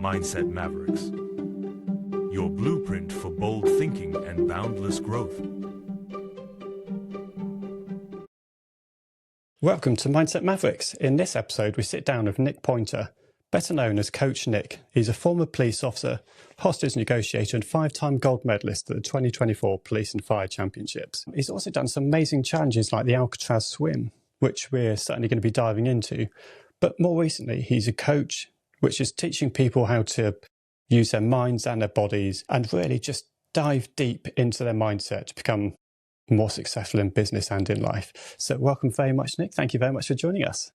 Mindset Mavericks, your blueprint for bold thinking and boundless growth. Welcome to Mindset Mavericks. In this episode, we sit down with Nick Pointer, better known as Coach Nick. He's a former police officer, hostage negotiator, and 5-time gold medalist at the 2024 Police and Fire Championships. He's also done some amazing challenges like the Alcatraz Swim, which we're certainly going to be diving into. But more recently, he's a coach, which is teaching people how to use their minds and their bodies and really just dive deep into their mindset to become more successful in business and in life. So welcome very much, Nick. Thank you very much for joining us.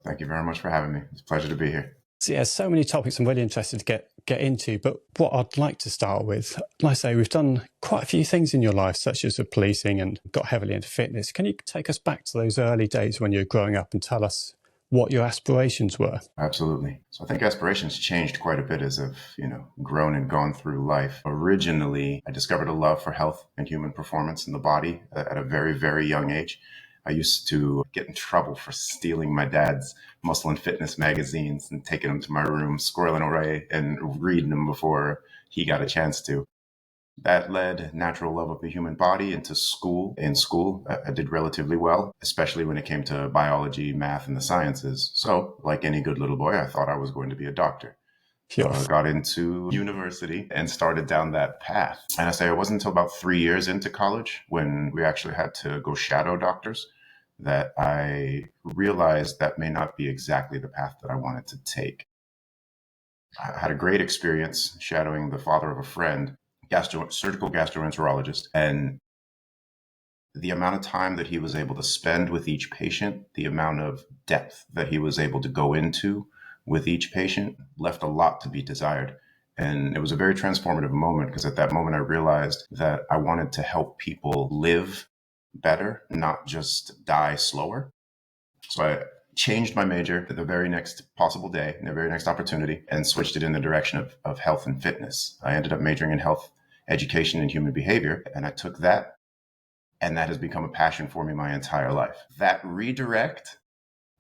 Thank you very much for having me. It's a pleasure to be here. So yeah, so many topics I'm really interested to get into, but what I'd like to start with, like I say, we've done quite a few things in your life, such as the policing and got heavily into fitness. Can you take us back to those early days when you were growing up and tell us what your aspirations were? Absolutely. So I think aspirations changed quite a bit as I've, grown and gone through life. Originally, I discovered a love for health and human performance in the body at a very, very young age. I used to get in trouble for stealing my dad's muscle and fitness magazines and taking them to my room, squirreling away and reading them before he got a chance to. That led natural love of the human body into school. In school, I did relatively well, especially when it came to biology, math, and the sciences. So, like any good little boy, I thought I was going to be a doctor. So I got into university and started down that path. And I say it wasn't until about 3 years into college when we actually had to go shadow doctors that I realized that may not be exactly the path that I wanted to take. I had a great experience shadowing the father of a friend, surgical gastroenterologist, and the amount of time that he was able to spend with each patient, the amount of depth that he was able to go into with each patient left a lot to be desired. And it was a very transformative moment because at that moment I realized that I wanted to help people live better, not just die slower. So I changed my major at the very next possible day, in the very next opportunity, and switched it in the direction of health and fitness. I ended up majoring in health education and human behavior, and I took that, and that has become a passion for me my entire life. That redirect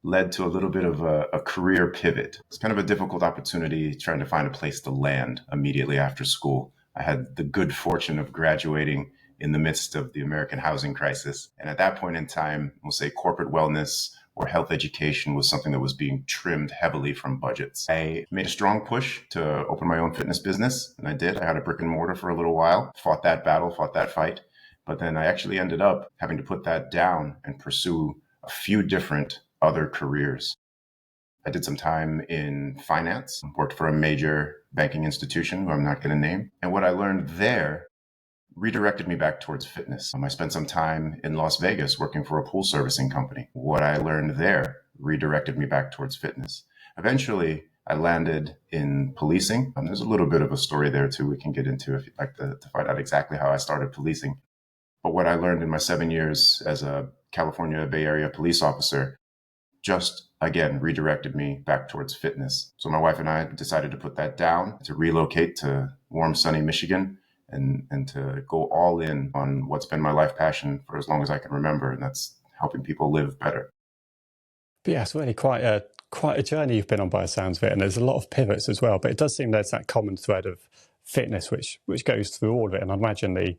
led to a little bit of a career pivot. It's kind of a difficult opportunity trying to find a place to land immediately after school. I had the good fortune of graduating in the midst of the American housing crisis. And at that point in time, we'll say corporate wellness or health education was something that was being trimmed heavily from budgets. I made a strong push to open my own fitness business, and I did. I had a brick and mortar for a little while, fought that battle, fought that fight. But then I actually ended up having to put that down and pursue a few different other careers. I did some time in finance, worked for a major banking institution who I'm not going to name. And what I learned there redirected me back towards fitness. I spent some time in Las Vegas working for a pool servicing company. What I learned there redirected me back towards fitness. Eventually, I landed in policing. There's a little bit of a story there too we can get into if you'd like to find out exactly how I started policing. But what I learned in my 7 years as a California Bay Area police officer just, again, redirected me back towards fitness. So my wife and I decided to put that down, to relocate to warm, sunny Michigan, and to go all in on what's been my life passion for as long as I can remember, and that's helping people live better. But yeah, it's really quite a journey you've been on by the sounds of it, and there's a lot of pivots as well. But it does seem there's that common thread of fitness which goes through all of it. And I imagine the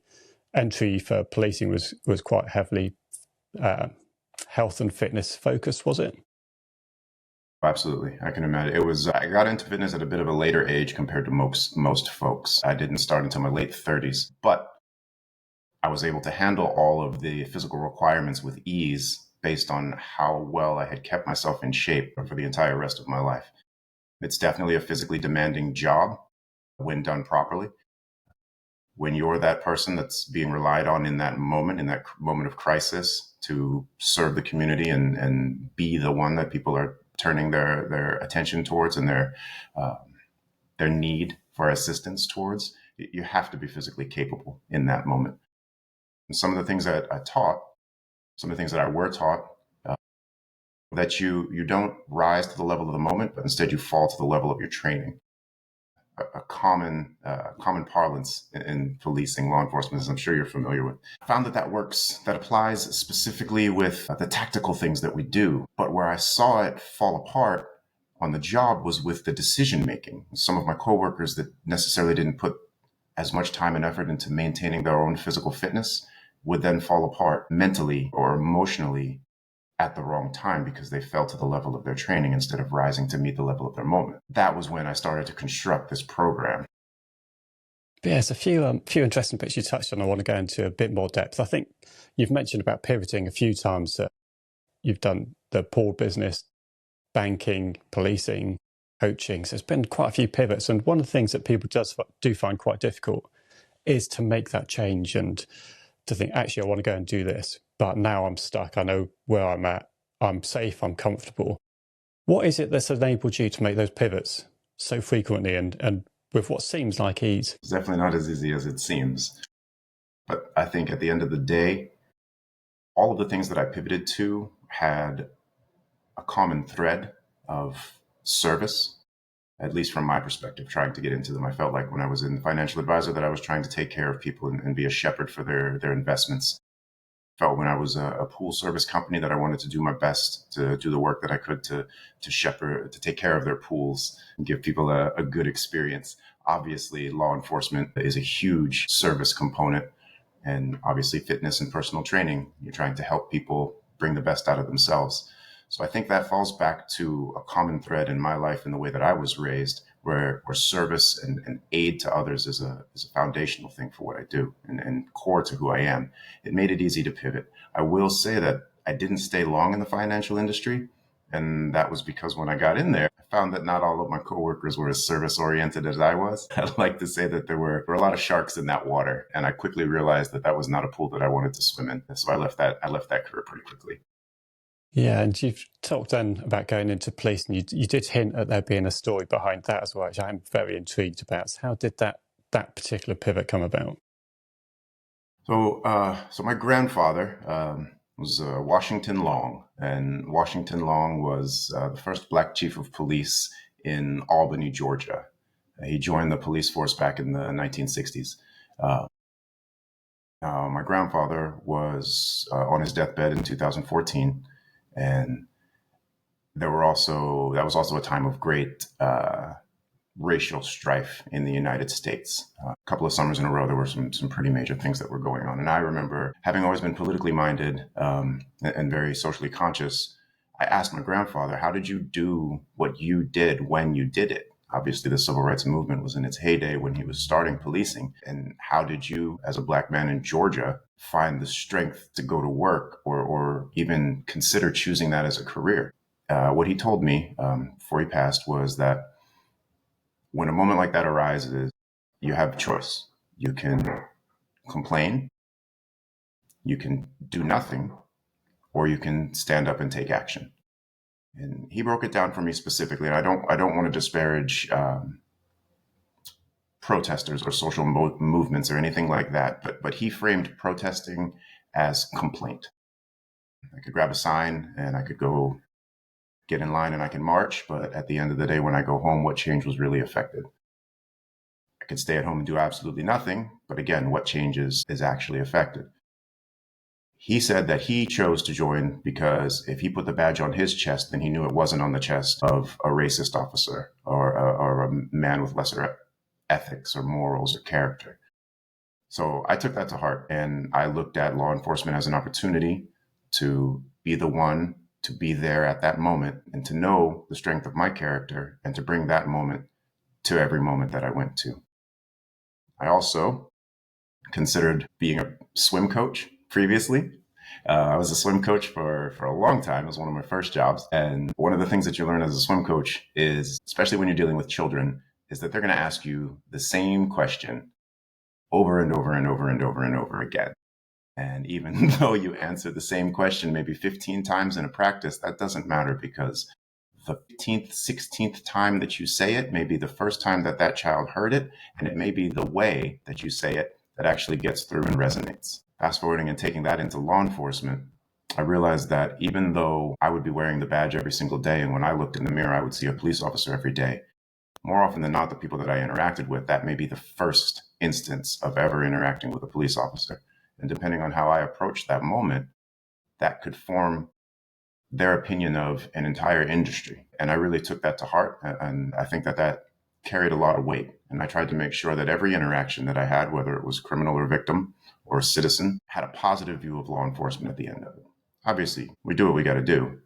entry for policing was quite heavily health and fitness focused, was it? Absolutely. I can imagine. I got into fitness at a bit of a later age compared to most folks. I didn't start until my late 30s, but I was able to handle all of the physical requirements with ease based on how well I had kept myself in shape for the entire rest of my life. It's definitely a physically demanding job when done properly. When you're that person that's being relied on in that moment of crisis to serve the community and be the one that people are turning their attention towards and their need for assistance towards, you have to be physically capable in that moment. And some of the things that I taught, some of the things that I were taught, that you don't rise to the level of the moment, but instead you fall to the level of your training. A common parlance in policing, law enforcement, as I'm sure you're familiar with. I found that works, that applies specifically with the tactical things that we do. But where I saw it fall apart on the job was with the decision making. Some of my coworkers that necessarily didn't put as much time and effort into maintaining their own physical fitness would then fall apart mentally or emotionally at the wrong time because they fell to the level of their training instead of rising to meet the level of their moment. That was when I started to construct this program. But yeah, there's a few interesting bits you touched on. I want to go into a bit more depth. I think you've mentioned about pivoting a few times, that you've done the pool business, banking, policing, coaching. So there's been quite a few pivots. And one of the things that people do find quite difficult is to make that change and to think, actually, I want to go and do this, but now I'm stuck. I know where I'm at. I'm safe. I'm comfortable. What is it that's enabled you to make those pivots so frequently and with what seems like ease? It's definitely not as easy as it seems. But I think at the end of the day, all of the things that I pivoted to had a common thread of service, at least from my perspective, trying to get into them. I felt like when I was in financial advisor that I was trying to take care of people and be a shepherd for their investments. Felt when I was a pool service company that I wanted to do my best to do the work that I could to shepherd, to take care of their pools and give people a good experience. Obviously, law enforcement is a huge service component, and obviously fitness and personal training. You're trying to help people bring the best out of themselves. So I think that falls back to a common thread in my life and the way that I was raised, where service and aid to others is a foundational thing for what I do and core to who I am. It made it easy to pivot. I will say that I didn't stay long in the financial industry. And that was because when I got in there, I found that not all of my coworkers were as service oriented as I was. I'd like to say that there were a lot of sharks in that water. And I quickly realized that that was not a pool that I wanted to swim in. So I left that career pretty quickly. Yeah, and you've talked then about going into police, and you did hint at there being a story behind that as well, which I'm very intrigued about. So how did that particular pivot come about? So my grandfather was Washington Long, and Washington Long was the first Black chief of police in Albany, Georgia. He joined the police force back in the 1960s. My grandfather was on his deathbed in 2014, and that was also a time of great racial strife in the United States. A couple of summers in a row, there were some pretty major things that were going on. And I remember, having always been politically minded and very socially conscious, I asked my grandfather, how did you do what you did when you did it? Obviously, the civil rights movement was in its heyday when he was starting policing. And how did you, as a Black man in Georgia, find the strength to go to work or even consider choosing that as a career? What he told me before he passed was that when a moment like that arises, you have a choice. You can complain, you can do nothing, or you can stand up and take action. And he broke it down for me specifically. And I don't want to disparage protesters or social movements or anything like that, but he framed protesting as complaint. I could grab a sign and I could go get in line and I can march, but at the end of the day, when I go home, what change was really affected? I could stay at home and do absolutely nothing, but again, what changes is actually affected? He said that he chose to join because if he put the badge on his chest, then he knew it wasn't on the chest of a racist officer or a man with lesser ethics or morals or character. So I took that to heart, and I looked at law enforcement as an opportunity to be the one to be there at that moment and to know the strength of my character and to bring that moment to every moment that I went to. I also considered being a swim coach previously. I was a swim coach for a long time. It was one of my first jobs. And one of the things that you learn as a swim coach is, especially when you're dealing with children, is that they're going to ask you the same question over and over and over and over and over again. And even though you answer the same question maybe 15 times in a practice, that doesn't matter, because the 15th, 16th time that you say it may be the first time that that child heard it, and it may be the way that you say it that actually gets through and resonates. Fast forwarding and taking that into law enforcement, I realized that even though I would be wearing the badge every single day, and when I looked in the mirror, I would see a police officer every day, more often than not, the people that I interacted with, that may be the first instance of ever interacting with a police officer. And depending on how I approach that moment, that could form their opinion of an entire industry. And I really took that to heart. And I think that carried a lot of weight. And I tried to make sure that every interaction that I had, whether it was criminal or victim or citizen, had a positive view of law enforcement at the end of it. Obviously, we do what we got to do.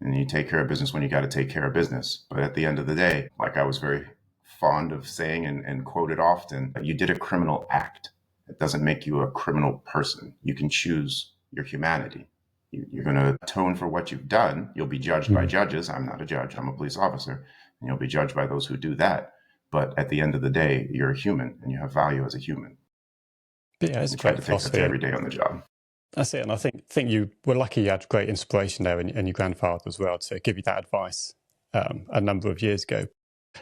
And you take care of business when you got to take care of business. But at the end of the day, like I was very fond of saying and quoted often, you did a criminal act. It doesn't make you a criminal person. You can choose your humanity. You're going to atone for what you've done. You'll be judged by judges. I'm not a judge. I'm a police officer. And you'll be judged by those who do that. But at the end of the day, you're a human and you have value as a human. But yeah, it's a great philosophy. Every day on the job. That's it. And I think you were lucky you had great inspiration there and your grandfather as well to give you that advice a number of years ago.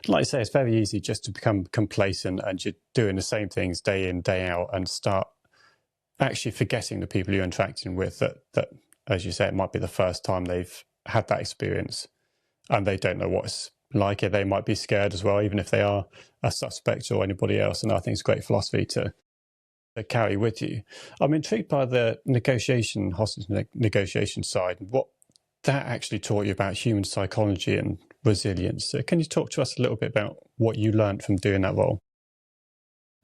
Like I say, it's very easy just to become complacent and you're doing the same things day in, day out and start actually forgetting the people you're interacting with that, as you say, it might be the first time they've had that experience and they don't know what it's like. They might be scared as well, even if they are a suspect or anybody else. And I think it's a great philosophy to carry with you. I'm intrigued by the hostage negotiation side, what that actually taught you about human psychology and resilience. So can you talk to us a little bit about what you learned from doing that role?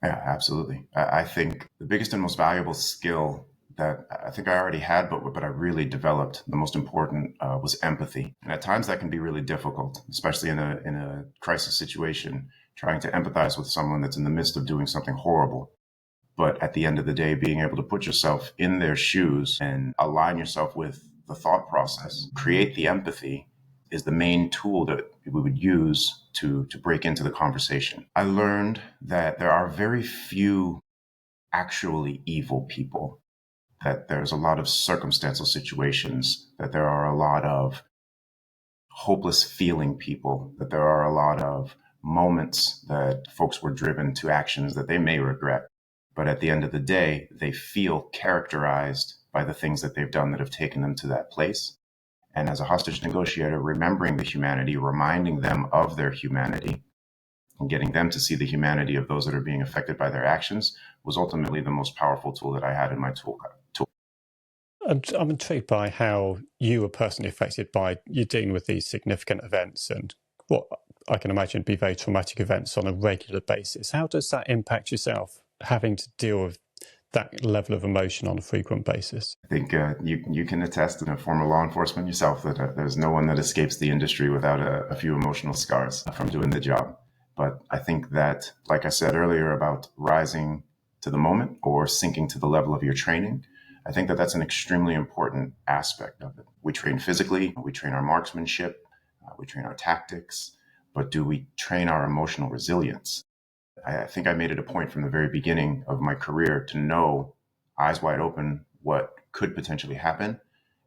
Yeah, absolutely. I think the biggest and most valuable skill that I think I already had, but I really developed, the most important was empathy. And at times that can be really difficult, especially in a crisis situation, trying to empathize with someone that's in the midst of doing something horrible. But at the end of the day, being able to put yourself in their shoes and align yourself with the thought process, create the empathy, is the main tool that we would use to break into the conversation. I learned that there are very few actually evil people, that there's a lot of circumstantial situations, that there are a lot of hopeless feeling people, that there are a lot of moments that folks were driven to actions that they may regret. But at the end of the day, they feel characterized by the things that they've done that have taken them to that place. And as a hostage negotiator, remembering the humanity, reminding them of their humanity, and getting them to see the humanity of those that are being affected by their actions was ultimately the most powerful tool that I had in my tool. I'm intrigued by how you were personally affected by you dealing with these significant events and what I can imagine be very traumatic events on a regular basis. How does that impact yourself, having to deal with that level of emotion on a frequent basis? I think you can attest, in a former law enforcement yourself, that there's no one that escapes the industry without a few emotional scars from doing the job. But I think that, like I said earlier about rising to the moment or sinking to the level of your training, I think that that's an extremely important aspect of it. We train physically, we train our marksmanship, we train our tactics, but do we train our emotional resilience? I think I made it a point from the very beginning of my career to know, eyes wide open, what could potentially happen.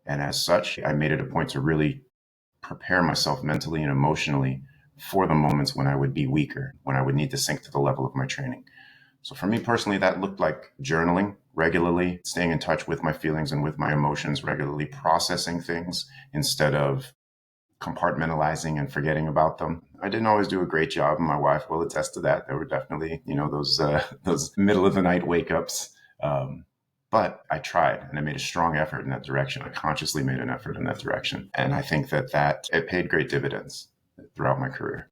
And as such, I made it a point to really prepare myself mentally and emotionally for the moments when I would be weaker, when I would need to sink to the level of my training. So for me personally, that looked like journaling regularly, staying in touch with my feelings and with my emotions regularly, processing things instead of compartmentalizing and forgetting about them. I didn't always do a great job, and my wife will attest to that. There were definitely, those middle of the night wake ups. But I tried, and I made a strong effort in that direction. I consciously made an effort in that direction. And I think that it paid great dividends throughout my career.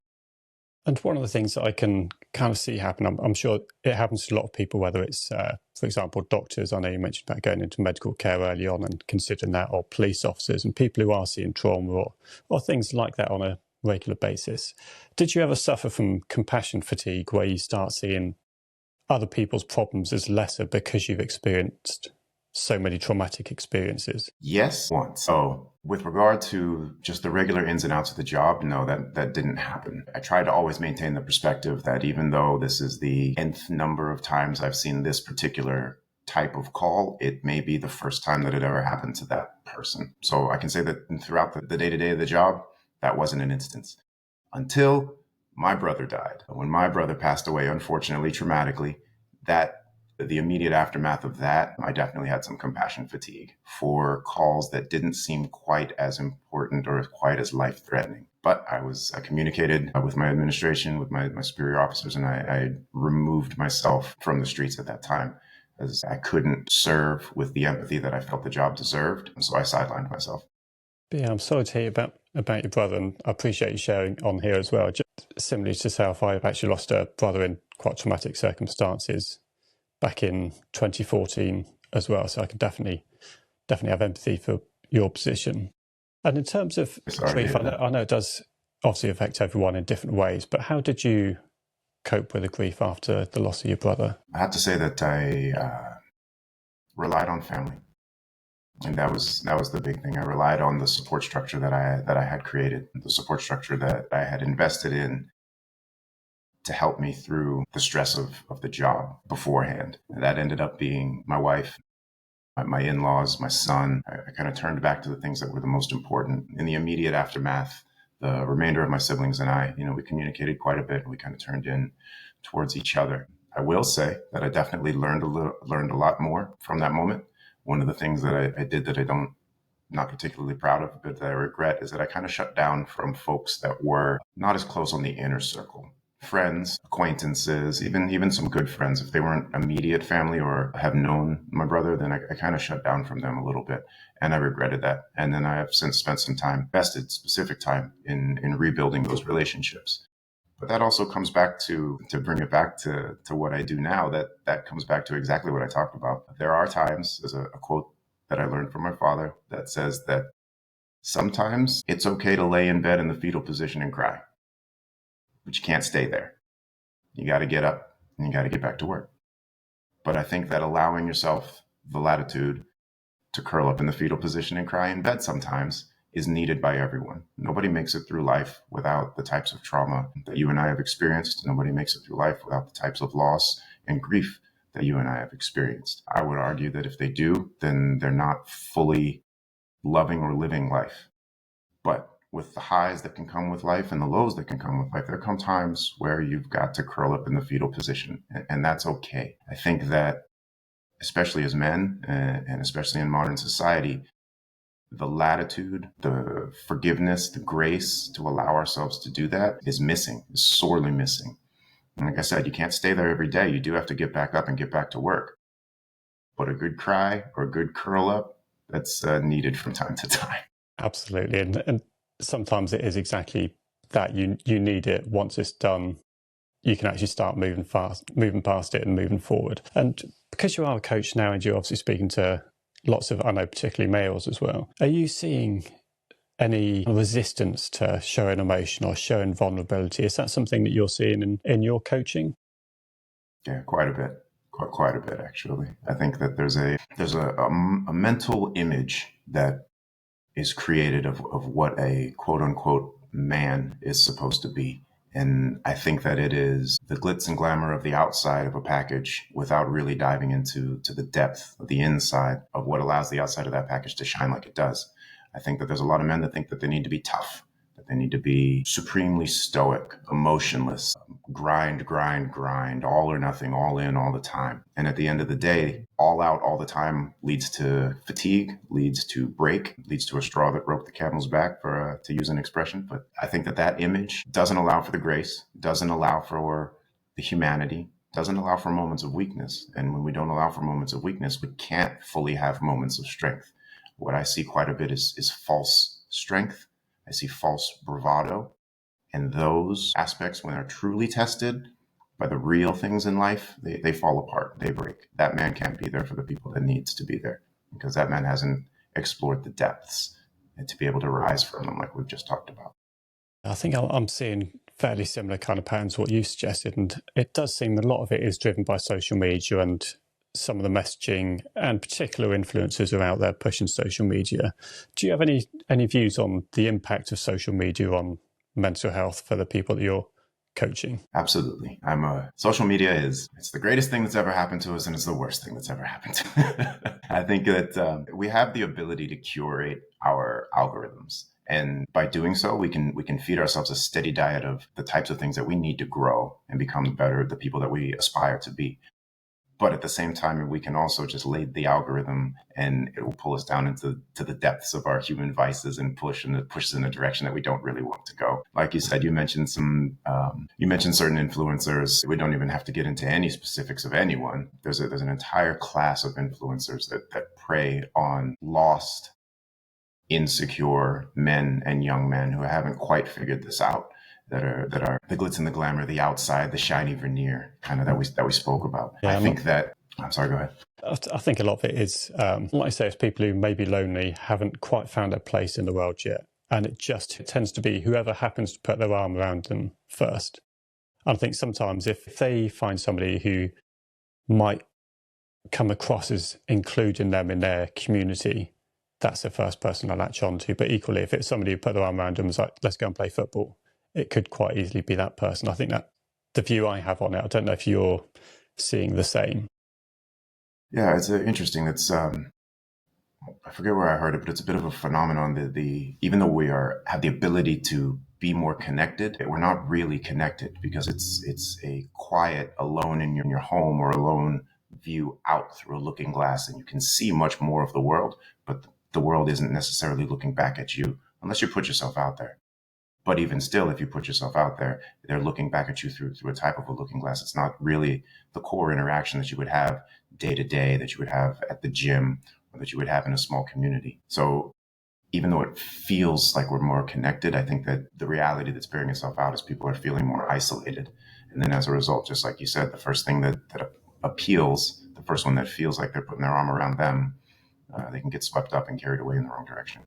And one of the things that I can kind of see happen, I'm sure it happens to a lot of people, whether it's, for example, doctors. I know you mentioned about going into medical care early on and considering that, or police officers and people who are seeing trauma or things like that on a regular basis. Did you ever suffer from compassion fatigue, where you start seeing other people's problems as lesser because you've experienced so many traumatic experiences? Yes, once. So with regard to just the regular ins and outs of the job, no, that didn't happen. I try to always maintain the perspective that even though this is the nth number of times I've seen this particular type of call, it may be the first time that it ever happened to that person. So I can say that throughout the day-to-day of the job, that wasn't an instance. Until my brother died. When my brother passed away, unfortunately, traumatically, the immediate aftermath of that, I definitely had some compassion fatigue for calls that didn't seem quite as important or quite as life-threatening. But I communicated with my administration, with my superior officers, and I removed myself from the streets at that time, as I couldn't serve with the empathy that I felt the job deserved. And so I sidelined myself. But yeah, I'm sorry to hear about your brother, and I appreciate you sharing on here as well. Just similarly to self, I've actually lost a brother in quite traumatic circumstances back in 2014 as well. So I can definitely have empathy for your position. And in terms of Sorry to grief, hear that. I know it does obviously affect everyone in different ways, but how did you cope with the grief after the loss of your brother? I have to say that I relied on family. And that was the big thing. I relied on the support structure that I had created, the support structure that I had invested in to help me through the stress of the job beforehand. And that ended up being my wife, my in-laws, my son. I kind of turned back to the things that were the most important. In the immediate aftermath, the remainder of my siblings and I, we communicated quite a bit, and we kind of turned in towards each other. I will say that I definitely learned a lot more from that moment. One of the things that I did that not particularly proud of, but that I regret, is that I kind of shut down from folks that were not as close on the inner circle. Friends, acquaintances, even some good friends. If they weren't immediate family or have known my brother, then I kind of shut down from them a little bit. And I regretted that. And then I have since spent some time, invested specific time in rebuilding those relationships. But that also comes back to bring it back to what I do now, that comes back to exactly what I talked about. There are times, there's a quote that I learned from my father that says that sometimes it's okay to lay in bed in the fetal position and cry, but you can't stay there. You got to get up and you got to get back to work. But I think that allowing yourself the latitude to curl up in the fetal position and cry in bed sometimes is needed by everyone. Nobody makes it through life without the types of trauma that you and I have experienced. Nobody makes it through life without the types of loss and grief that you and I have experienced. I would argue that if they do, then they're not fully loving or living life. But with the highs that can come with life and the lows that can come with life, there come times where you've got to curl up in the fetal position, and that's okay. I think that, especially as men, and especially in modern society, the latitude, the forgiveness, the grace to allow ourselves to do that is missing, is sorely missing. And like I said, you can't stay there every day. You do have to get back up and get back to work. But a good cry or a good curl up, that's needed from time to time. Absolutely. And sometimes it is exactly that. You need it. Once it's done, you can actually start moving past it and moving forward. And because you are a coach now and you're obviously speaking to lots of, I know, particularly males as well, are you seeing any resistance to showing emotion or showing vulnerability? Is that something that you're seeing in your coaching? Yeah, quite a bit. Quite a bit, actually. I think that there's a mental image that is created of what a quote unquote man is supposed to be. And I think that it is the glitz and glamour of the outside of a package without really diving into the depth of the inside of what allows the outside of that package to shine like it does. I think that there's a lot of men that think that they need to be tough, that they need to be supremely stoic, emotionless, grind, all or nothing, all in, all the time. And at the end of the day, all out all the time leads to fatigue, leads to break, leads to a straw that broke the camel's back, to use an expression. But I think that image doesn't allow for the grace, doesn't allow for the humanity, doesn't allow for moments of weakness. And when we don't allow for moments of weakness, we can't fully have moments of strength. What I see quite a bit is false strength. I see false bravado. And those aspects, when they're truly tested by the real things in life, they fall apart, they break. That man can't be there for the people that needs to be there, because that man hasn't explored the depths and to be able to rise from them like we've just talked about. I think I'm seeing fairly similar kind of patterns to what you suggested, and it does seem a lot of it is driven by social media and some of the messaging, and particular influencers are out there pushing social media. Do you have any views on the impact of social media on mental health for the people that you're coaching? Absolutely. Social media it's the greatest thing that's ever happened to us, and it's the worst thing that's ever happened to I think that we have the ability to curate our algorithms. And by doing so, we can feed ourselves a steady diet of the types of things that we need to grow and become better, the people that we aspire to be. But at the same time, we can also just lay the algorithm, and it will pull us down into the depths of our human vices and push us in a direction that we don't really want to go. Like you said, you mentioned certain influencers. We don't even have to get into any specifics of anyone. There's an entire class of influencers that prey on lost insecure men and young men who haven't quite figured this out, that are the glitz and the glamour, the outside, the shiny veneer, kind of that we spoke about. Yeah, I'm sorry, go ahead. I think a lot of it is, like I say, it's people who may be lonely, haven't quite found their place in the world yet. And it tends to be whoever happens to put their arm around them first. And I think sometimes if they find somebody who might come across as including them in their community, that's the first person I latch on to. But equally, if it's somebody who put their arm around them and was like, let's go and play football, it could quite easily be that person. I think that the view I have on it, I don't know if you're seeing the same. Yeah, it's interesting. It's I forget where I heard it, but it's a bit of a phenomenon. The even though we have the ability to be more connected, we're not really connected because it's a quiet, alone in your home or alone view out through a looking glass, and you can see much more of the world, but the world isn't necessarily looking back at you unless you put yourself out there. But even still, if you put yourself out there, they're looking back at you through a type of a looking glass. It's not really the core interaction that you would have day to day, that you would have at the gym, or that you would have in a small community. So even though it feels like we're more connected, I think that the reality that's bearing itself out is people are feeling more isolated. And then as a result, just like you said, the first thing that appeals, the first one that feels like they're putting their arm around them, they can get swept up and carried away in the wrong direction.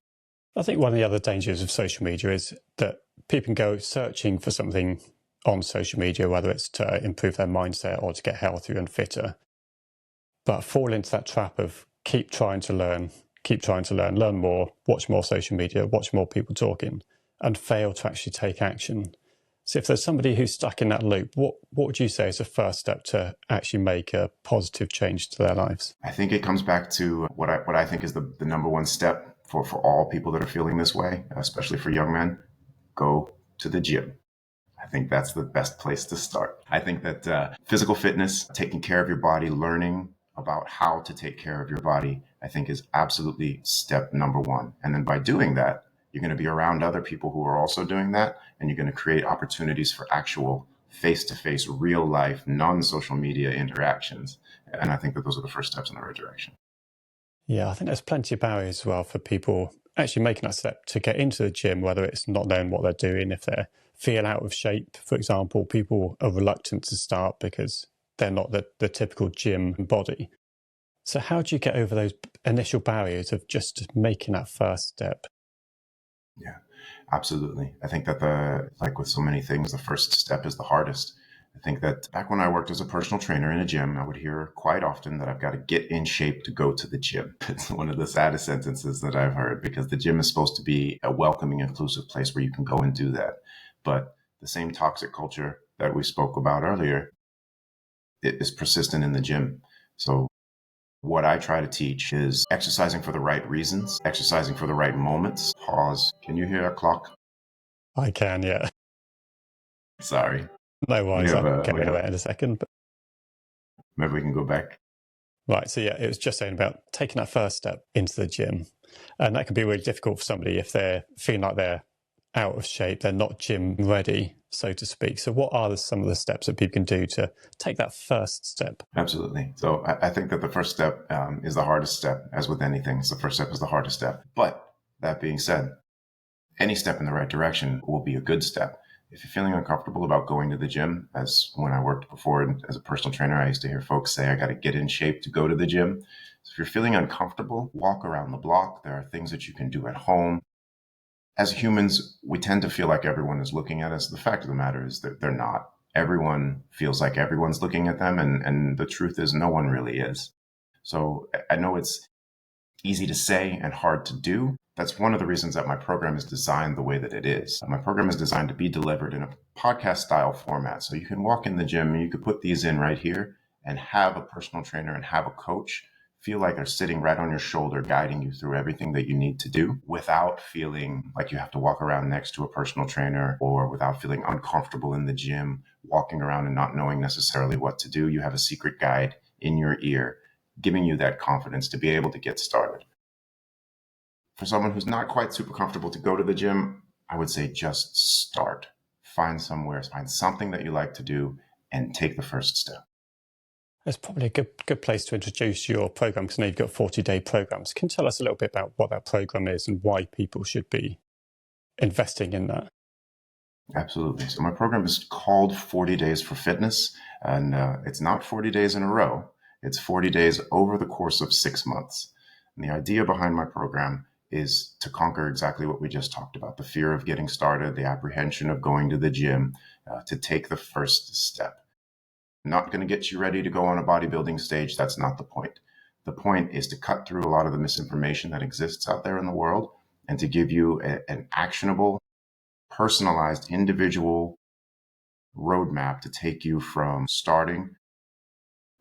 I think one of the other dangers of social media is that people can go searching for something on social media, whether it's to improve their mindset or to get healthier and fitter, but fall into that trap of keep trying to learn, learn more, watch more social media, watch more people talking, and fail to actually take action. So if there's somebody who's stuck in that loop, what would you say is the first step to actually make a positive change to their lives? I think it comes back to what I think is the number one step for all people that are feeling this way, especially for young men. Go to the gym. I think that's the best place to start. I think that physical fitness, taking care of your body, learning about how to take care of your body, I think is absolutely step number one. And then by doing that, you're going to be around other people who are also doing that, and you're going to create opportunities for actual face-to-face, real-life, non-social media interactions. And I think that those are the first steps in the right direction. Yeah, I think there's plenty of barriers as well for people actually making that step to get into the gym, whether it's not knowing what they're doing, if they feel out of shape, for example. People are reluctant to start because they're not the typical gym body. So how do you get over those initial barriers of just making that first step? Yeah, absolutely. I think that like with so many things, the first step is the hardest. I think that back when I worked as a personal trainer in a gym, I would hear quite often that I've got to get in shape to go to the gym. It's one of the saddest sentences that I've heard, because the gym is supposed to be a welcoming, inclusive place where you can go and do that. But the same toxic culture that we spoke about earlier, it is persistent in the gym. So what I try to teach is exercising for the right reasons, exercising for the right moments. Pause. Can you hear a clock? I can, yeah. Sorry. No worries, I'll get rid of it in a second. But maybe we can go back. Right, so yeah, it was just saying about taking that first step into the gym. And that can be really difficult for somebody if they're feeling like they're out of shape, they're not gym ready, so to speak. So what are some of the steps that people can do to take that first step? Absolutely. So I think that the first step is the hardest step, as with anything. So the first step is the hardest step. But that being said, any step in the right direction will be a good step. If you're feeling uncomfortable about going to the gym, as when I worked before as a personal trainer, I used to hear folks say, I got to get in shape to go to the gym. So if you're feeling uncomfortable, walk around the block. There are things that you can do at home. As humans, we tend to feel like everyone is looking at us. The fact of the matter is that they're not. Everyone feels like everyone's looking at them. And the truth is no one really is. So I know it's easy to say and hard to do. That's one of the reasons that my program is designed the way that it is. My program is designed to be delivered in a podcast style format. So you can walk in the gym and you could put these in right here and have a personal trainer and have a coach feel like they're sitting right on your shoulder, guiding you through everything that you need to do without feeling like you have to walk around next to a personal trainer, or without feeling uncomfortable in the gym, walking around and not knowing necessarily what to do. You have a secret guide in your ear, giving you that confidence to be able to get started. For someone who's not quite super comfortable to go to the gym, I would say just start. Find something that you like to do and take the first step. It's probably a good place to introduce your program, because I know you've got 40-day programs. Can you tell us a little bit about what that program is and why people should be investing in that? Absolutely. So my program is called 40 Days for Fitness, and it's not 40 days in a row. It's 40 days over the course of 6 months. And the idea behind my program is to conquer exactly what we just talked about: the fear of getting started, the apprehension of going to the gym, to take the first step. Not going to get you ready to go on a bodybuilding stage. That's not the point. The point is to cut through a lot of the misinformation that exists out there in the world and to give you an actionable, personalized, individual roadmap to take you from starting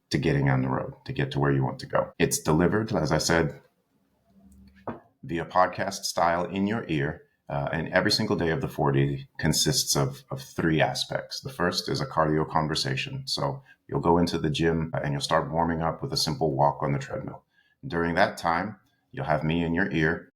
to getting on the road, to get to where you want to go. It's delivered, as I said, via podcast style in your ear. And every single day of the 40 consists of 3 aspects. The first is a cardio conversation. So you'll go into the gym and you'll start warming up with a simple walk on the treadmill. During that time, you'll have me in your ear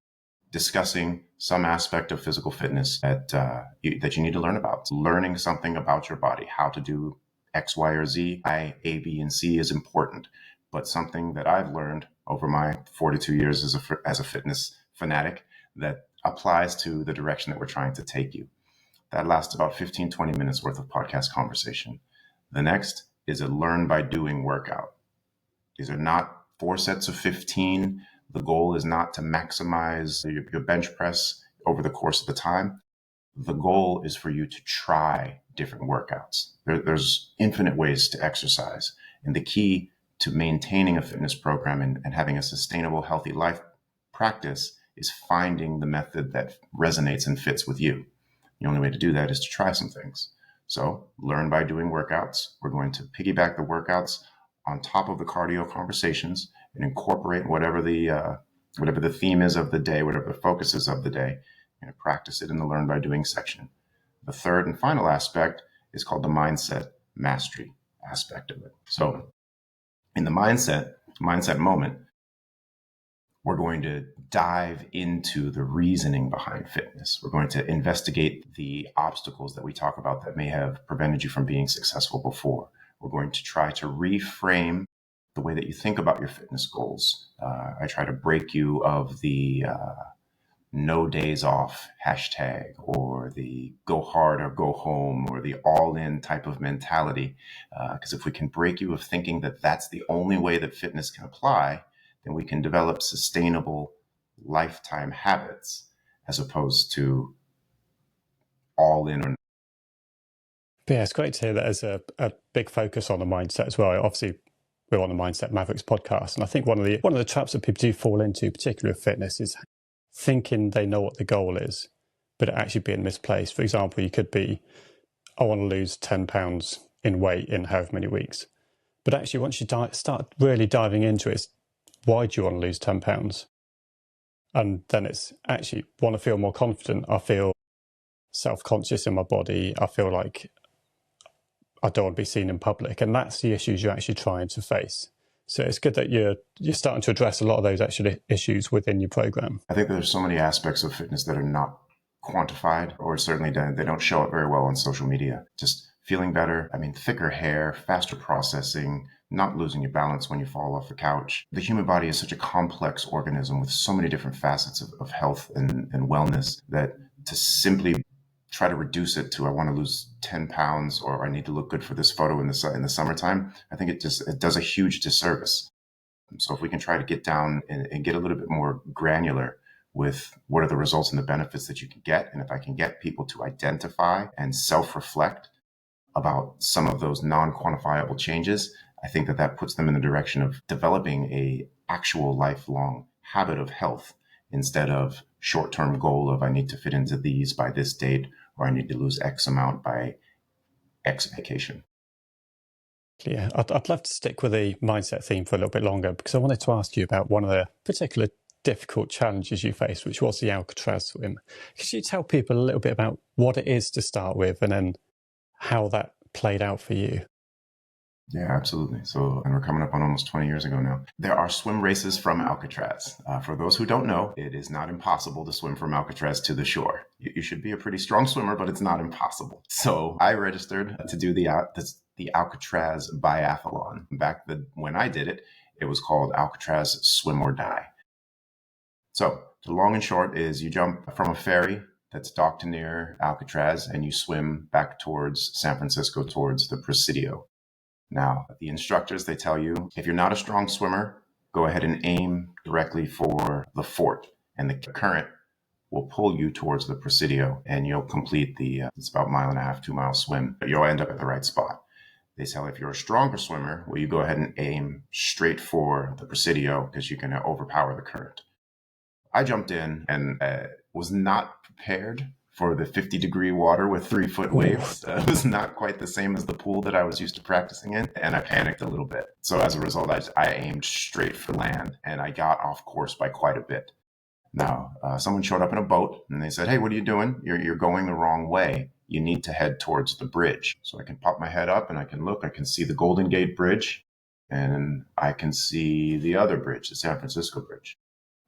discussing some aspect of physical fitness that you need to learn about. Learning something about your body, how to do X, Y, or Z. A, B, and C is important, but something that I've learned over my 42 years as a fitness fanatic that applies to the direction that we're trying to take you. That lasts about 15, 20 minutes worth of podcast conversation. The next is a learn by doing workout. These are not 4 sets of 15. The goal is not to maximize your bench press over the course of the time. The goal is for you to try different workouts. There's infinite ways to exercise. And the key to maintaining a fitness program and having a sustainable, healthy life practice is finding the method that resonates and fits with you. The only way to do that is to try some things. So learn by doing workouts. We're going to piggyback the workouts on top of the cardio conversations and incorporate whatever the theme is of the day, whatever the focus is of the day, and practice it in the learn by doing section. The third and final aspect is called the mindset mastery aspect of it. So in the mindset moment, we're going to dive into the reasoning behind fitness. We're going to investigate the obstacles that we talk about that may have prevented you from being successful before. We're going to try to reframe the way that you think about your fitness goals. I try to break you of the no days off hashtag, or the go hard or go home, or the all in type of mentality. Because if we can break you of thinking that that's the only way that fitness can apply, then we can develop sustainable lifetime habits as opposed to all in or. Yeah, it's great to hear that there's a big focus on the mindset as well. Obviously, we're on the Mindset Mavericks podcast, and I think one of the traps that people do fall into, particularly with fitness, is thinking they know what the goal is, but it actually being misplaced. For example, you could be, I want to lose 10 pounds in weight in however many weeks. But actually, once you start really diving into it, it's, why do you want to lose 10 pounds? And then it's actually, want to feel more confident. I feel self-conscious in my body. I feel like I don't want to be seen in public. And that's the issues you're actually trying to face. So it's good that you're starting to address a lot of those actual issues within your program. I think there's so many aspects of fitness that are not quantified, or certainly they don't show up very well on social media. Just feeling better. I mean, thicker hair, faster processing, not losing your balance when you fall off the couch. The human body is such a complex organism with so many different facets of health and wellness that to simply try to reduce it to, I want to lose 10 pounds or I need to look good for this photo in the summertime, I think it does a huge disservice. So if we can try to get down and get a little bit more granular with what are the results and the benefits that you can get, and if I can get people to identify and self-reflect about some of those non-quantifiable changes, I think that puts them in the direction of developing a actual lifelong habit of health instead of short-term goal of I need to fit into these by this date, or I need to lose X amount by X vacation. Yeah, I'd love to stick with the mindset theme for a little bit longer, because I wanted to ask you about one of the particular difficult challenges you faced, which was the Alcatraz Swim. Could you tell people a little bit about what it is to start with and then how that played out for you? Yeah, absolutely. So, and we're coming up on almost 20 years ago now. There are swim races from Alcatraz. For those who don't know, it is not impossible to swim from Alcatraz to the shore. You should be a pretty strong swimmer, but it's not impossible. So I registered to do the the Alcatraz biathlon. When I did it, it was called Alcatraz Swim or Die. So the long and short is you jump from a ferry that's docked near Alcatraz and you swim back towards San Francisco, towards the Presidio. Now, the instructors, they tell you, if you're not a strong swimmer, go ahead and aim directly for the fort, and the current will pull you towards the Presidio, and you'll complete it's about 1.5 2-mile swim. You'll end up at the right spot. They tell if you're a stronger swimmer, well, you go ahead and aim straight for the Presidio because you can overpower the current. I jumped in and was not prepared for the 50-degree water with 3-foot waves. It was not quite the same as the pool that I was used to practicing in, and I panicked a little bit. So as a result, I aimed straight for land, and I got off course by quite a bit. Now, someone showed up in a boat, and they said, "Hey, what are you doing? You're going the wrong way. You need to head towards the bridge." So I can pop my head up, and I can look. I can see the Golden Gate Bridge, and I can see the other bridge, the San Francisco Bridge.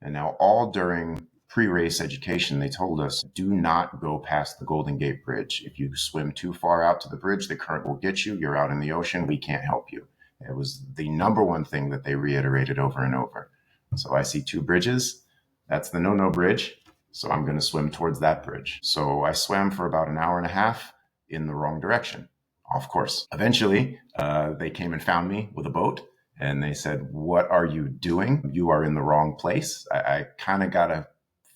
And now all during pre-race education, they told us, do not go past the Golden Gate Bridge. If you swim too far out to the bridge, the current will get you. You're out in the ocean. We can't help you. It was the number one thing that they reiterated over and over. So I see 2 bridges. That's the no-no bridge. So I'm going to swim towards that bridge. So I swam for about 1.5 hours in the wrong direction, off course. Eventually, they came and found me with a boat. And they said, "What are you doing? You are in the wrong place." I kind of got a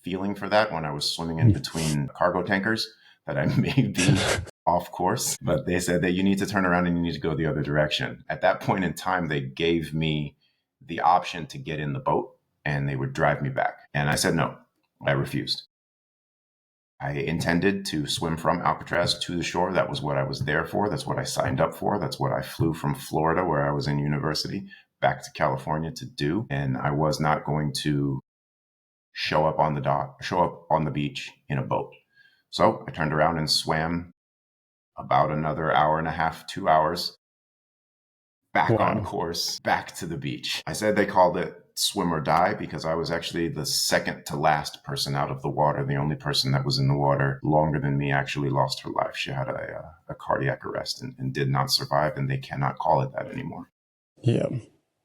feeling for that when I was swimming in between cargo tankers, that I may be off course. But they said that you need to turn around and you need to go the other direction. At that point in time, they gave me the option to get in the boat and they would drive me back. And I said no, I refused. I intended to swim from Alcatraz to the shore. That was what I was there for. That's what I signed up for. That's what I flew from Florida, where I was in university, back to California to do. And I was not going to show up on the beach in a boat. So I turned around and swam about another 1.5 hours, 2 hours, back on course, back to the beach. I said they called it swim or die because I was actually the second to last person out of the water. The only person that was in the water longer than me actually lost her life. She had a cardiac arrest and did not survive, and they cannot call it that anymore. Yeah,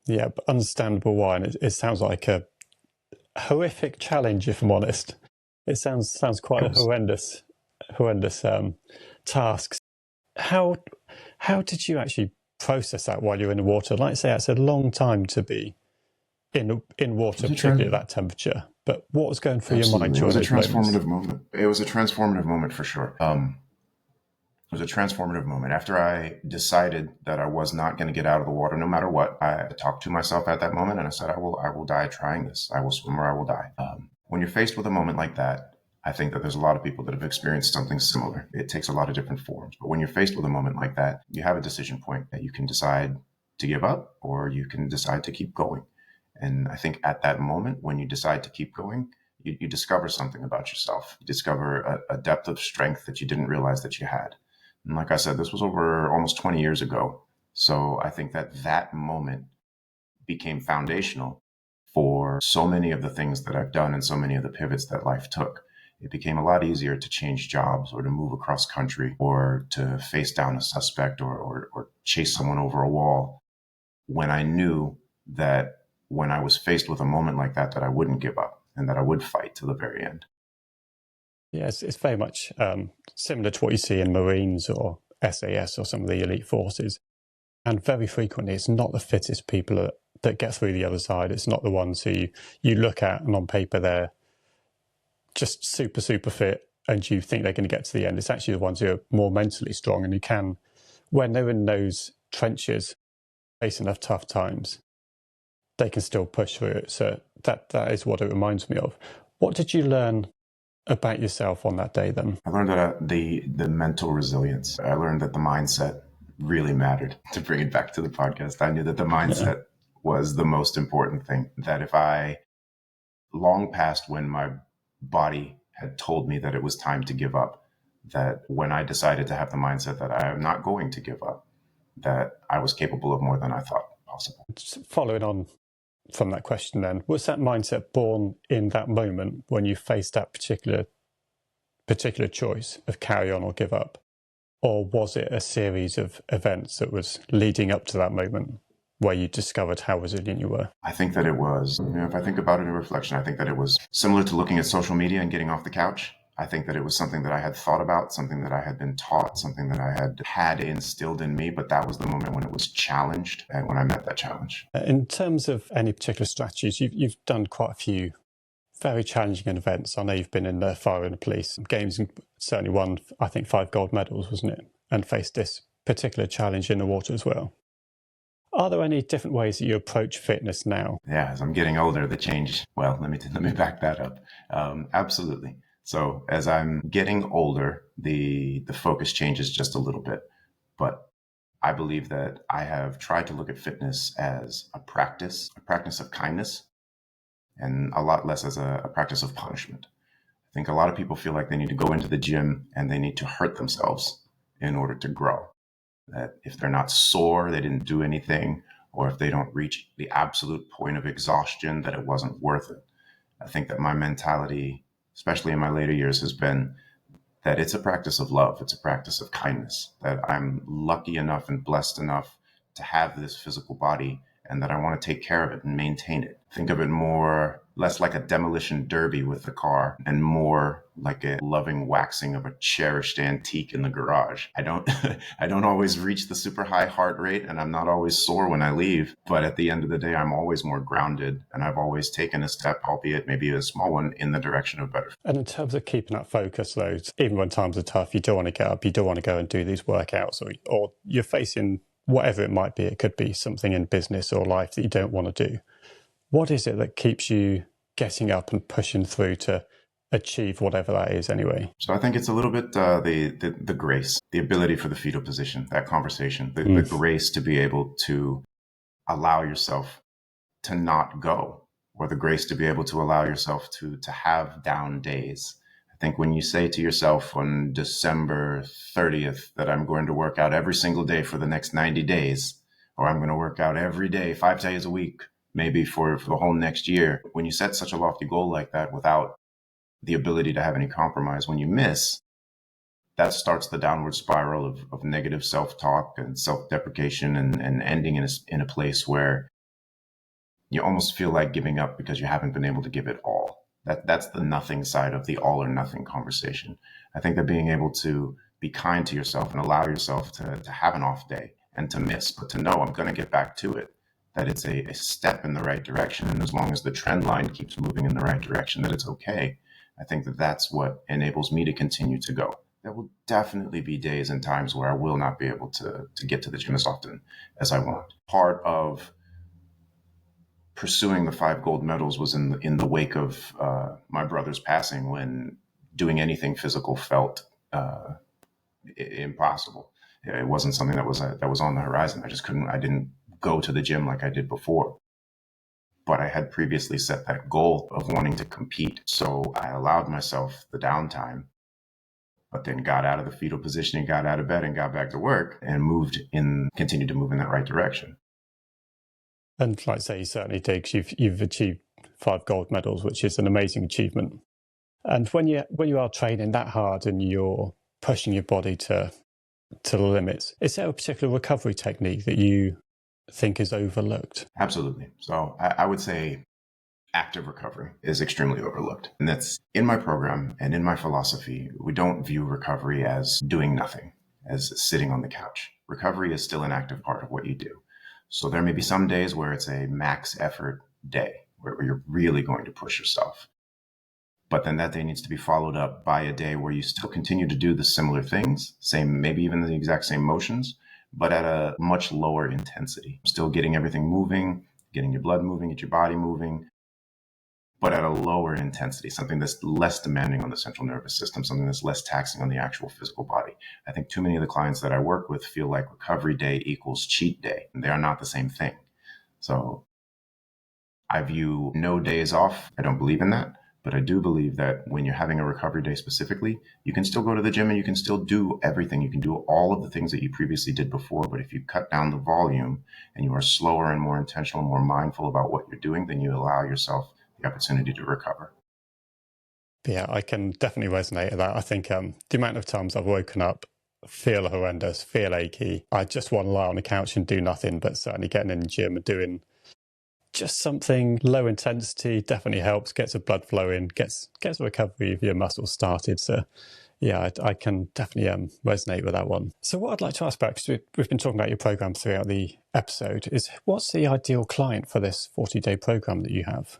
but understandable why. And it sounds like a horrific challenge, if I'm honest. It sounds quite a horrendous task. How did you actually process that while you're in the water? Like I say, it's a long time to be in water, particularly at that temperature. But what was going through your mind? It was a transformative moment. It was a transformative moment for sure. It was a transformative moment. After I decided that I was not going to get out of the water, no matter what, I talked to myself at that moment and I said, I will die trying this. I will swim or I will die. When you're faced with a moment like that, I think that there's a lot of people that have experienced something similar. It takes a lot of different forms. But when you're faced with a moment like that, you have a decision point that you can decide to give up or you can decide to keep going. And I think at that moment, when you decide to keep going, you discover something about yourself. You discover a depth of strength that you didn't realize that you had. And like I said, this was over almost 20 years ago. So I think that moment became foundational for so many of the things that I've done and so many of the pivots that life took. It became a lot easier to change jobs or to move across country or to face down a suspect or chase someone over a wall when I knew that when I was faced with a moment like that I wouldn't give up and that I would fight to the very end. Yes, it's very much similar to what you see in Marines or SAS or some of the elite forces. And very frequently, it's not the fittest people that get through the other side. It's not the ones who you look at and on paper they're just super, super fit and you think they're going to get to the end. It's actually the ones who are more mentally strong and who can, when they're in those trenches, face enough tough times, they can still push through it. So that is what it reminds me of. What did you learn about yourself on that day then? I learned that the mental resilience. I learned that the mindset really mattered. To bring it back to the podcast, I knew that the mindset was the most important thing. That if I, long past when my body had told me that it was time to give up, that when I decided to have the mindset that I am not going to give up, that I was capable of more than I thought possible. Following on from that question then, was that mindset born in that moment when you faced that particular choice of carry on or give up? Or was it a series of events that was leading up to that moment where you discovered how resilient you were? I think that it was, if I think about it in reflection, I think that it was similar to looking at social media and getting off the couch. I think that it was something that I had thought about, something that I had been taught, something that I had instilled in me, but that was the moment when it was challenged and when I met that challenge. In terms of any particular strategies, you've done quite a few very challenging events. I know you've been in the fire and the police games and certainly won, I think, 5 gold medals, wasn't it? And faced this particular challenge in the water as well. Are there any different ways that you approach fitness now? Yeah, as I'm getting older, the change, well, let me back that up. Absolutely. So as I'm getting older, the focus changes just a little bit. But I believe that I have tried to look at fitness as a practice of kindness, and a lot less as a practice of punishment. I think a lot of people feel like they need to go into the gym and they need to hurt themselves in order to grow. That if they're not sore, they didn't do anything, or if they don't reach the absolute point of exhaustion, that it wasn't worth it. I think that my mentality, especially in my later years, has been that it's a practice of love. It's a practice of kindness, that I'm lucky enough and blessed enough to have this physical body and that I want to take care of it and maintain it. Think of it less like a demolition derby with the car and more like a loving waxing of a cherished antique in the garage. I don't always reach the super high heart rate and I'm not always sore when I leave, but at the end of the day, I'm always more grounded and I've always taken a step, albeit maybe a small one, in the direction of better. And in terms of keeping that focus, though, even when times are tough, you don't want to get up, you don't want to go and do these workouts, or you're facing whatever it might be. It could be something in business or life that you don't want to do. What is it that keeps you getting up and pushing through to achieve whatever that is anyway? So I think it's a little bit the grace, the ability for the fetal position, that conversation, the grace to be able to allow yourself to not go, or the grace to be able to allow yourself to have down days. I think when you say to yourself on December 30th that I'm going to work out every single day for the next 90 days, or I'm going to work out every day, 5 days a week, maybe for the whole next year. When you set such a lofty goal like that without the ability to have any compromise, when you miss, that starts the downward spiral of negative self-talk and self-deprecation and ending in a place where you almost feel like giving up because you haven't been able to give it all. That's the nothing side of the all or nothing conversation. I think that being able to be kind to yourself and allow yourself to have an off day and to miss, but to know I'm going to get back to it, that it's a step in the right direction. And as long as the trend line keeps moving in the right direction, that it's okay. I think that that's what enables me to continue to go. There will definitely be days and times where I will not be able to get to the gym as often as I want. Part of pursuing the 5 gold medals was in the wake of my brother's passing, when doing anything physical felt impossible. It wasn't something that was on the horizon. I didn't go to the gym like I did before. But I had previously set that goal of wanting to compete. So I allowed myself the downtime, but then got out of the fetal position and got out of bed and got back to work and continued to move in that right direction. And like I say, you certainly did, 'cause you've achieved 5 gold medals, which is an amazing achievement. And when you are training that hard and you're pushing your body to the limits, is there a particular recovery technique that you think is overlooked? Absolutely. So I would say active recovery is extremely overlooked. And that's in my program and in my philosophy. We don't view recovery as doing nothing, as sitting on the couch. Recovery is still an active part of what you do. So there may be some days where it's a max effort day, where you're really going to push yourself. But then that day needs to be followed up by a day where you still continue to do the similar things, maybe even the exact same motions, but at a much lower intensity. Still getting everything moving, getting your blood moving, get your body moving, but at a lower intensity, something that's less demanding on the central nervous system, something that's less taxing on the actual physical body. I think too many of the clients that I work with feel like recovery day equals cheat day, and they are not the same thing. So I view no days off. I don't believe in that, but I do believe that when you're having a recovery day specifically, you can still go to the gym and you can still do everything. You can do all of the things that you previously did before, but if you cut down the volume and you are slower and more intentional, more mindful about what you're doing, then you allow yourself the opportunity to recover. Yeah, I can definitely resonate with that. I think the amount of times I've woken up feel horrendous, feel achy. I just want to lie on the couch and do nothing, but certainly getting in the gym and doing just something low intensity definitely helps, gets the blood flowing, gets a recovery of your muscles started. So yeah, I can definitely resonate with that one. So what I'd like to ask about, because we've been talking about your program throughout the episode, is what's the ideal client for this 40-day program that you have?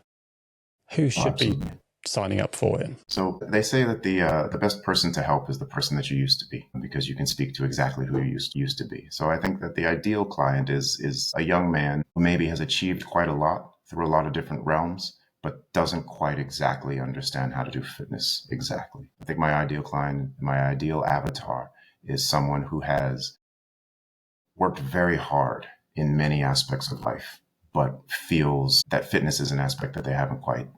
Who should be signing up for it? So they say that the best person to help is the person that you used to be, because you can speak to exactly who you used to be. So I think that the ideal client is a young man who maybe has achieved quite a lot through a lot of different realms, but doesn't quite exactly understand how to do fitness exactly. I think my ideal client, my ideal avatar, is someone who has worked very hard in many aspects of life, but feels that fitness is an aspect that they haven't quite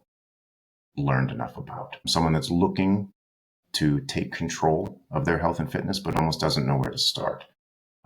learned enough about. Someone that's looking to take control of their health and fitness, but almost doesn't know where to start.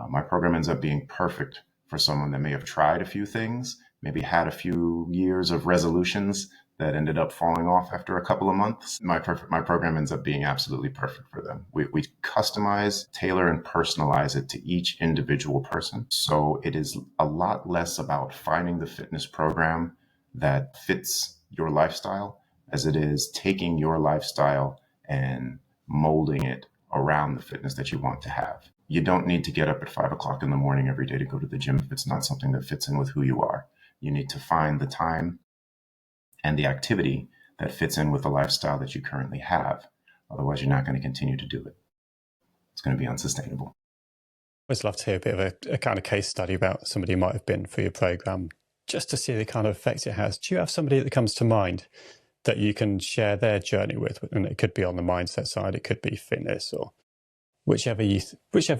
My program ends up being perfect for someone that may have tried a few things, maybe had a few years of resolutions that ended up falling off after a couple of months. My program ends up being absolutely perfect for them. We customize, tailor, and personalize it to each individual person. So it is a lot less about finding the fitness program that fits your lifestyle as it is taking your lifestyle and molding it around the fitness that you want to have. You don't need to get up at 5 o'clock in the morning every day to go to the gym if it's not something that fits in with who you are. You need to find the time and the activity that fits in with the lifestyle that you currently have. Otherwise, you're not going to continue to do it. It's going to be unsustainable. I always love to hear a bit of a kind of case study about somebody who might have been for your program, just to see the kind of effect it has. Do you have somebody that comes to mind that you can share their journey with? And it could be on the mindset side, it could be fitness, or whichever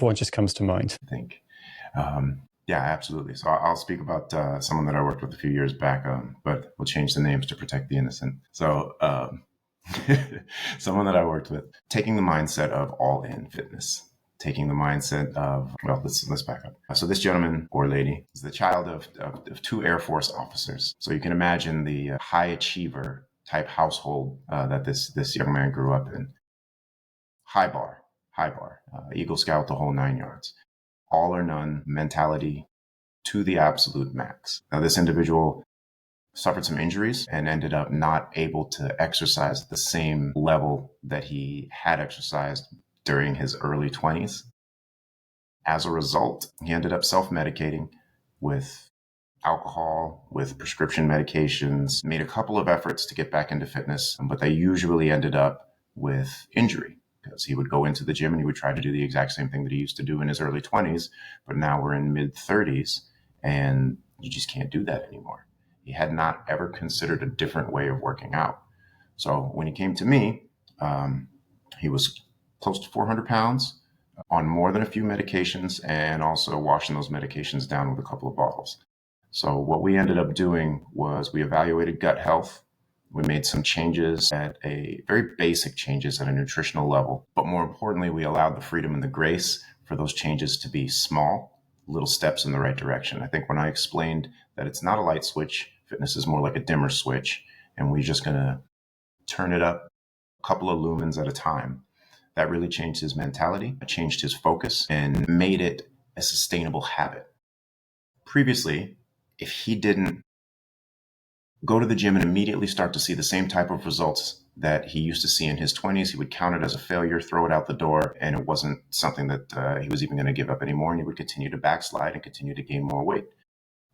one just comes to mind. I think. Yeah, absolutely. So I'll speak about someone that I worked with a few years back, but we'll change the names to protect the innocent. So someone that I worked with, taking the mindset of all-in fitness, taking the mindset of, well, let's back up. So this gentleman or lady is the child of two Air Force officers. So you can imagine the high achiever type household that this young man grew up in. High bar, Eagle Scout, the whole 9 yards. All or none mentality to the absolute max. Now, this individual suffered some injuries and ended up not able to exercise at the same level that he had exercised during his early 20s. As a result, he ended up self-medicating with alcohol, with prescription medications, made a couple of efforts to get back into fitness, but they usually ended up with injury. Because he would go into the gym and he would try to do the exact same thing that he used to do in his early 20s, but now we're in mid 30s and you just can't do that anymore. He had not ever considered a different way of working out. So when he came to me, he was close to 400 pounds on more than a few medications and also washing those medications down with a couple of bottles. So what we ended up doing was we evaluated gut health. We made some changes very basic changes at a nutritional level. But more importantly, we allowed the freedom and the grace for those changes to be small, little steps in the right direction. I think when I explained that it's not a light switch, fitness is more like a dimmer switch, and we're just going to turn it up a couple of lumens at a time, that really changed his mentality, changed his focus, and made it a sustainable habit. Previously, if he didn't go to the gym and immediately start to see the same type of results that he used to see in his 20s, he would count it as a failure, throw it out the door, and it wasn't something that he was even going to give up anymore, and he would continue to backslide and continue to gain more weight.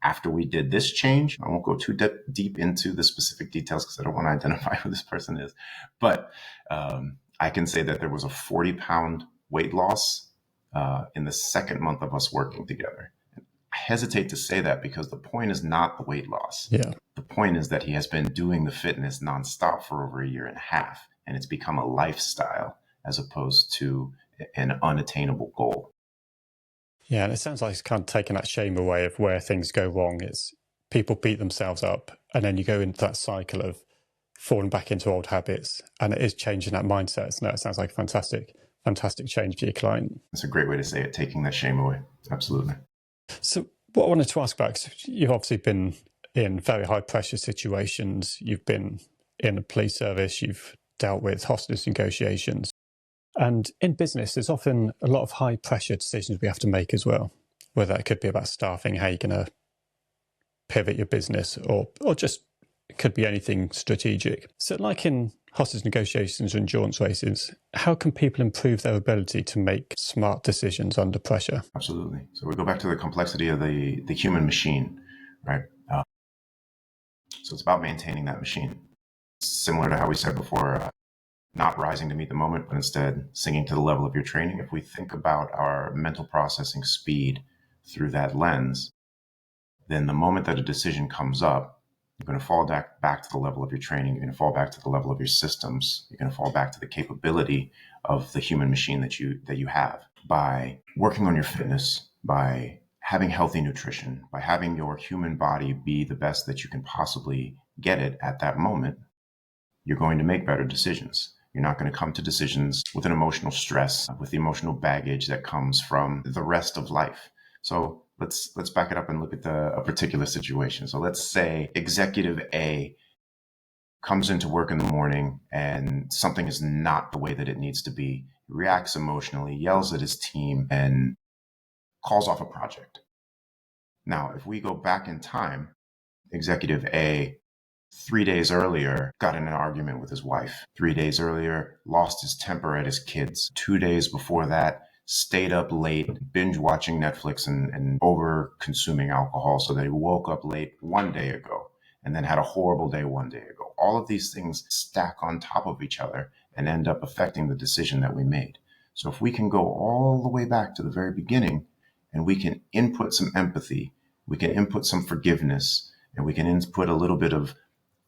After we did this change, I won't go too deep into the specific details because I don't want to identify who this person is, but I can say that there was a 40-pound weight loss in the second month of us working together. I hesitate to say that because the point is not the weight loss. Yeah. The point is that he has been doing the fitness nonstop for over a year and a half, and it's become a lifestyle as opposed to an unattainable goal. Yeah, and it sounds like it's kind of taking that shame away of where things go wrong. It's people beat themselves up, and then you go into that cycle of falling back into old habits, and it is changing that mindset. So no, it sounds like a fantastic change for your client. It's a great way to say it, taking that shame away. Absolutely. So what I wanted to ask about, because you've obviously been in very high pressure situations, you've been in the police service, you've dealt with hostage negotiations. And in business, there's often a lot of high pressure decisions we have to make as well, whether that could be about staffing, how you're going to pivot your business, or just it could be anything strategic. So like in hostage negotiations or endurance races, how can people improve their ability to make smart decisions under pressure? Absolutely. So we go back to the complexity of the human machine, right? So it's about maintaining that machine. Similar to how we said before, not rising to meet the moment, but instead singing to the level of your training. If we think about our mental processing speed through that lens, then the moment that a decision comes up, you're going to fall back to the level of your training. You're going to fall back to the level of your systems. You're going to fall back to the capability of the human machine that you have. By working on your fitness, by having healthy nutrition, by having your human body be the best that you can possibly get it at that moment, you're going to make better decisions. You're not going to come to decisions with an emotional stress, with the emotional baggage that comes from the rest of life. So let's back it up and look at a particular situation. So let's say executive A comes into work in the morning and something is not the way that it needs to be, reacts emotionally, yells at his team, and calls off a project. Now, if we go back in time, executive A 3 days earlier, got in an argument with his wife. 3 days earlier, lost his temper at his kids. 2 days before that, stayed up late, binge watching Netflix and over consuming alcohol so that he woke up late 1 day ago and then had a horrible day 1 day ago. All of these things stack on top of each other and end up affecting the decision that we made. So if we can go all the way back to the very beginning and we can input some empathy, we can input some forgiveness, and we can input a little bit of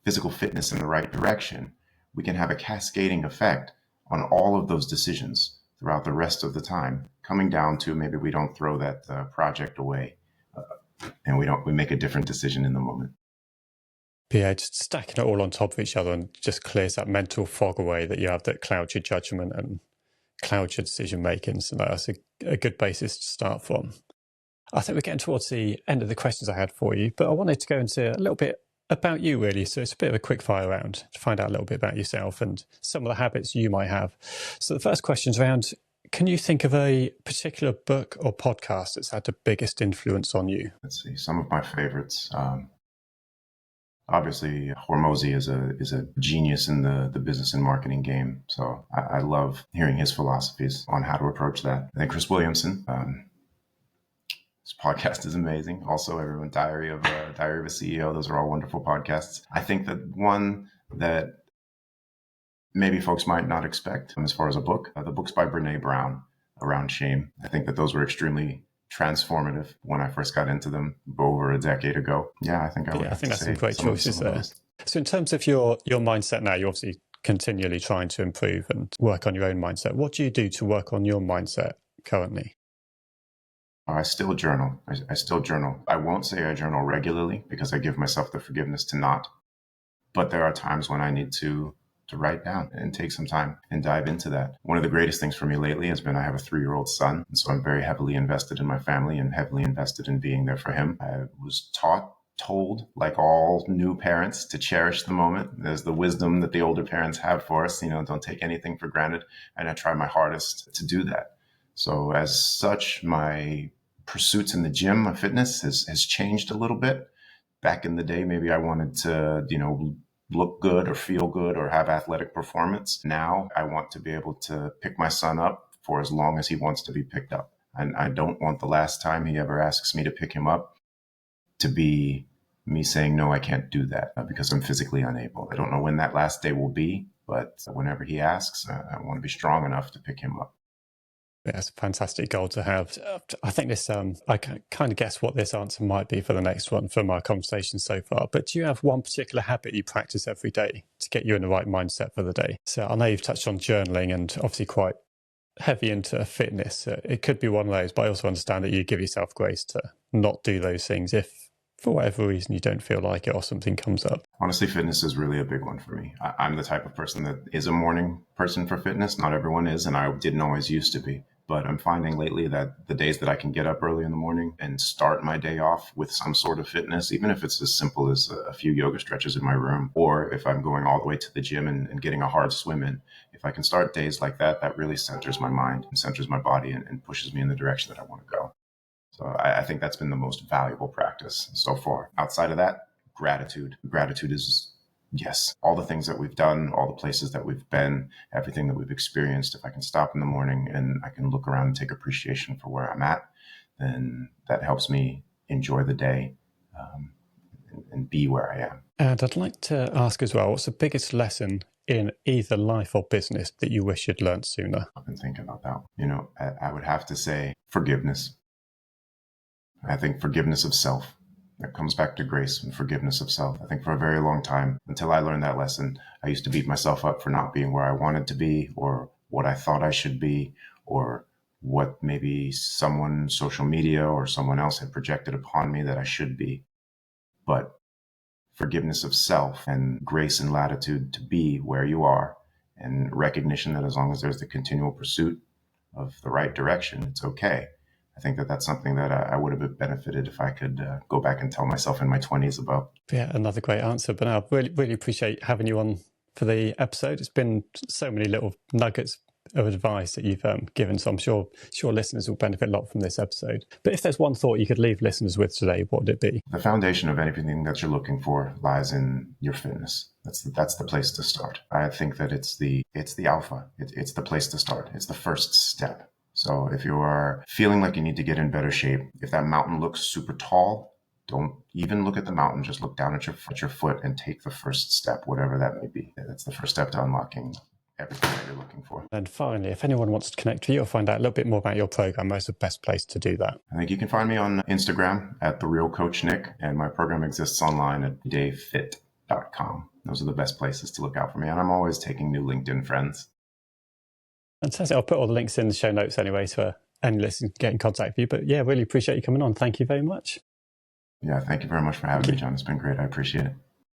physical fitness in the right direction, we can have a cascading effect on all of those decisions throughout the rest of the time, coming down to maybe we don't throw that project away and we make a different decision in the moment. Yeah, just stacking it all on top of each other and just clears that mental fog away that you have that clouds your judgment and clouds your decision making. So that's a good basis to start from. I think we're getting towards the end of the questions I had for you, but I wanted to go into a little bit about you, really. So it's a bit of a quick fire round to find out a little bit about yourself and some of the habits you might have. So the first question is around, can you think of a particular book or podcast that's had the biggest influence on you? Let's see, some of my favorites. Obviously, Hormozy is a genius in the business and marketing game. So I love hearing his philosophies on how to approach that. And then Chris Williamson, his podcast is amazing. Also, everyone, Diary of a CEO. Those are all wonderful podcasts. I think that one that maybe folks might not expect as far as a book, the books by Brene Brown around shame. I think that those were extremely transformative when I first got into them over a decade ago. Yeah, I think I think that's some great choices there. So in terms of your mindset now, you're obviously continually trying to improve and work on your own mindset. What do you do to work on your mindset currently? I still journal. I still journal. I won't say I journal regularly because I give myself the forgiveness to not. But there are times when I need to write down and take some time and dive into that. One of the greatest things for me lately has been I have a 3-year-old son. And so I'm very heavily invested in my family and heavily invested in being there for him. I was told, like all new parents, to cherish the moment. There's the wisdom that the older parents have for us, don't take anything for granted. And I try my hardest to do that. So as such, my pursuits in the gym, my fitness has changed a little bit. Back in the day, maybe I wanted to, look good or feel good or have athletic performance. Now I want to be able to pick my son up for as long as he wants to be picked up. And I don't want the last time he ever asks me to pick him up to be me saying, no, I can't do that because I'm physically unable. I don't know when that last day will be, but whenever he asks, I want to be strong enough to pick him up. Yeah, it's a fantastic goal to have. I think this, I can kind of guess what this answer might be for the next one from our conversation so far. But do you have one particular habit you practice every day to get you in the right mindset for the day? So I know you've touched on journaling and obviously quite heavy into fitness. It could be one of those, but I also understand that you give yourself grace to not do those things if for whatever reason you don't feel like it or something comes up. Honestly, fitness is really a big one for me. I'm the type of person that is a morning person for fitness. Not everyone is, and I didn't always used to be. but I'm finding lately that the days that I can get up early in the morning and start my day off with some sort of fitness, even if it's as simple as a few yoga stretches in my room, or if I'm going all the way to the gym and getting a hard swim in, if I can start days like that, that really centers my mind and centers my body and pushes me in the direction that I want to go. So I think that's been the most valuable practice so far. Outside of that, gratitude. Gratitude is, yes, all the things that we've done, all the places that we've been, everything that we've experienced. If I can stop in the morning and I can look around and take appreciation for where I'm at, then that helps me enjoy the day and be where I am. And I'd like to ask as well, what's the biggest lesson in either life or business that you wish you'd learned sooner? I've been thinking about that. I would have to say forgiveness. I think forgiveness of self. That comes back to grace and forgiveness of self. I think for a very long time, until I learned that lesson, I used to beat myself up for not being where I wanted to be, or what I thought I should be, or what maybe someone, social media or someone else had projected upon me that I should be. But forgiveness of self and grace and latitude to be where you are, and recognition that as long as there's the continual pursuit of the right direction, it's okay. I think that that's something that I would have benefited if I could go back and tell myself in my 20s about. Yeah, another great answer. But I really appreciate having you on for the episode. It's been so many little nuggets of advice that you've given, so I'm sure listeners will benefit a lot from this episode. But if there's one thought you could leave listeners with today, what would it be? The foundation of anything that you're looking for lies in your fitness. That's the place to start. I think that it's the alpha. It's the place to start. It's the first step. So if you are feeling like you need to get in better shape, if that mountain looks super tall, don't even look at the mountain. Just look down at your foot and take the first step, whatever that may be. That's the first step to unlocking everything that you're looking for. And finally, if anyone wants to connect with you or find out a little bit more about your program, where's the best place to do that? I think you can find me on Instagram at @TheRealCoachNick, and my program exists online at dayfit.com. Those are the best places to look out for me. And I'm always taking new LinkedIn friends. Fantastic. I'll put all the links in the show notes anyway, so any listeners can get in contact with you. But yeah, really appreciate you coming on. Thank you very much. Yeah, thank you very much for having me, John. It's been great. I appreciate it.